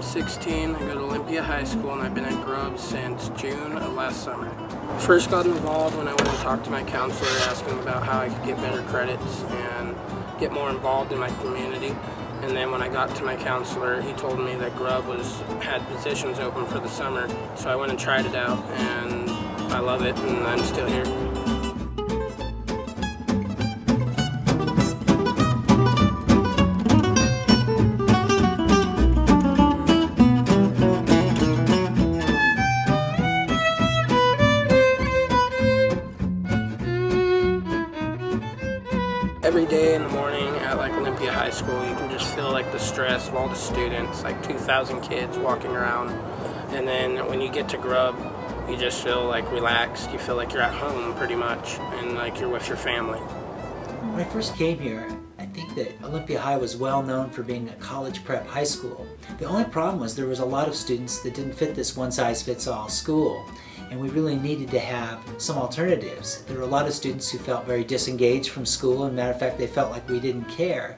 I'm 16, I go to Olympia High School, and I've been at Grub since June of last summer. First got involved when I went and talked to my counselor asking about how I could get better credits and get more involved in my community. And then when I got to my counselor, he told me that Grub had positions open for the summer, so I went and tried it out, and I love it, and I'm still here. Every day in the morning at Olympia High School, you can just feel the stress of all the students, 2,000 kids walking around. And then when you get to Grub, you just feel relaxed. You feel like you're at home pretty much, and you're with your family. When I first came here, I think that Olympia High was well known for being a college prep high school. The only problem was there was a lot of students that didn't fit this one-size-fits-all school. And we really needed to have some alternatives. There were a lot of students who felt very disengaged from school, and matter of fact, they felt like we didn't care.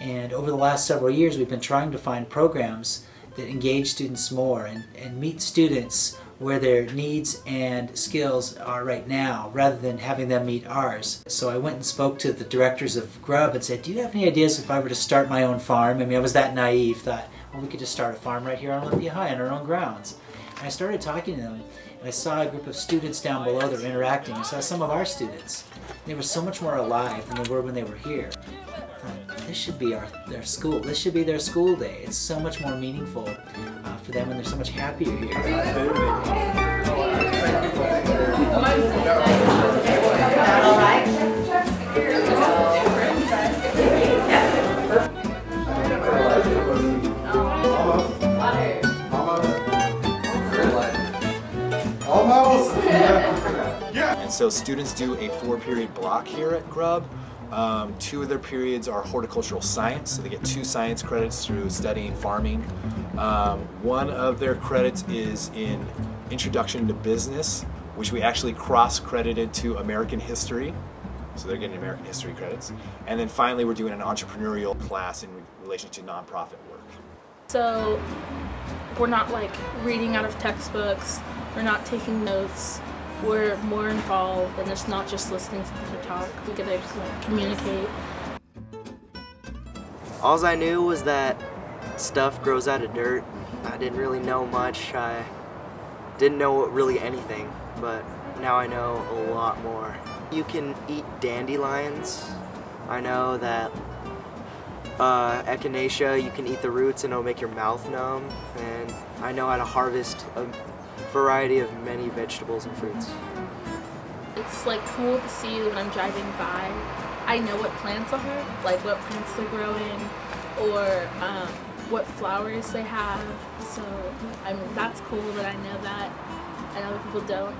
And over the last several years, we've been trying to find programs that engage students more and meet students where their needs and skills are right now, rather than having them meet ours. So I went and spoke to the directors of Grub and said, do you have any ideas if I were to start my own farm? I mean, I was that naive, thought, well, we could just start a farm right here on Olympia High on our own grounds. And I started talking to them, and I saw a group of students down below that were interacting. I saw some of our students. They were so much more alive than they were when they were here. I thought, this should be their school. This should be their school day. It's so much more meaningful for them, and they're so much happier here. All right. And so students do a 4-period block here at Grub. 2 of their periods are horticultural science, so they get 2 science credits through studying farming. 1 of their credits is in Introduction to Business, which we actually cross-credited to American History, so they're getting American History credits. And then finally we're doing an entrepreneurial class in relation to nonprofit work. So we're not reading out of textbooks, we're not taking notes. We're more involved, and it's not just listening to them talk. We get to communicate. All I knew was that stuff grows out of dirt. I didn't really know much. I didn't know really anything, but now I know a lot more. You can eat dandelions. I know that echinacea, you can eat the roots and it'll make your mouth numb. And I know how to harvest a variety of many vegetables and fruits. It's cool to see when I'm driving by. I know what plants are, what plants they're growing, or what flowers they have. So that's cool that I know that, and other people don't.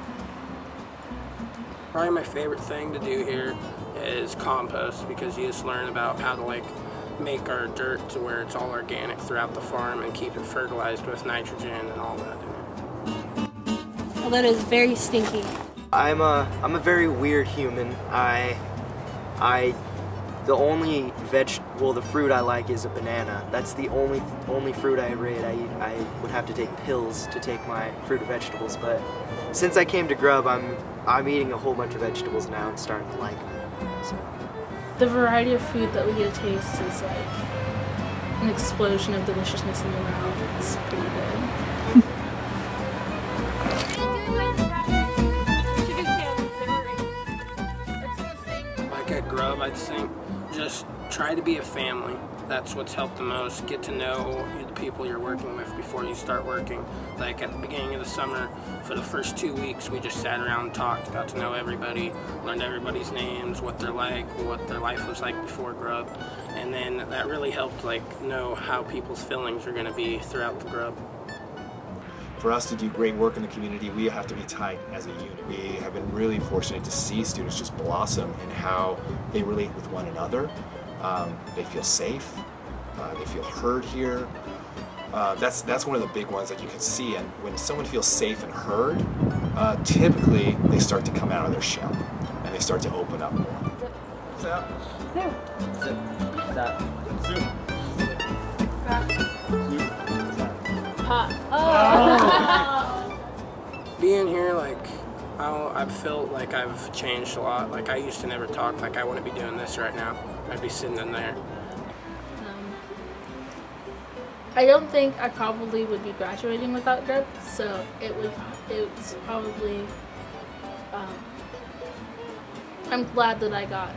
Probably my favorite thing to do here is compost, because you just learn about how to make our dirt to where it's all organic throughout the farm and keep it fertilized with nitrogen and all that in it. Well, that is very stinky. I'm a very weird human. The only the fruit I like is a banana. That's the only fruit I ever ate. I would have to take pills to take my fruit and vegetables, but since I came to Grub, I'm eating a whole bunch of vegetables now and starting to like them. So. The variety of food that we get to taste is an explosion of deliciousness in your mouth. It's pretty good. At Grub, I'd think just try to be a family. that's what's helped the most. Get to know the people you're working with before you start working. Like at the beginning of the summer, for the first 2 weeks, we just sat around and talked, got to know everybody, learned everybody's names, what they're like, what their life was like before Grub, and then that really helped like know how people's feelings are going to be throughout the Grub. For us to do great work in the community, we have to be tight as a unit. We have been really fortunate to see students just blossom in how they relate with one another. They feel safe, they feel heard here. That's one of the big ones that you can see, and when someone feels safe and heard, typically they start to come out of their shell and they start to open up more. Zip. Zip. Zip. Zoom. Being here, like, I've felt like I've changed a lot. Like, I used to never talk. Like, I wouldn't be doing this right now. I'd be sitting in there. I don't think I probably would be graduating without Grub, so it's probably, I'm glad that I got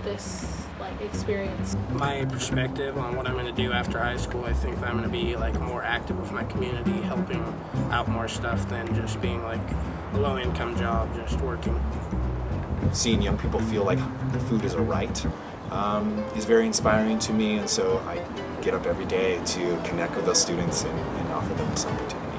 this like experience. My perspective on what I'm going to do after high school, I think that I'm going to be like more active with my community, helping out more stuff than just being like a low-income job, just working. Seeing young people feel like food is a right is very inspiring to me, and so I get up every day to connect with those students and offer them this opportunity.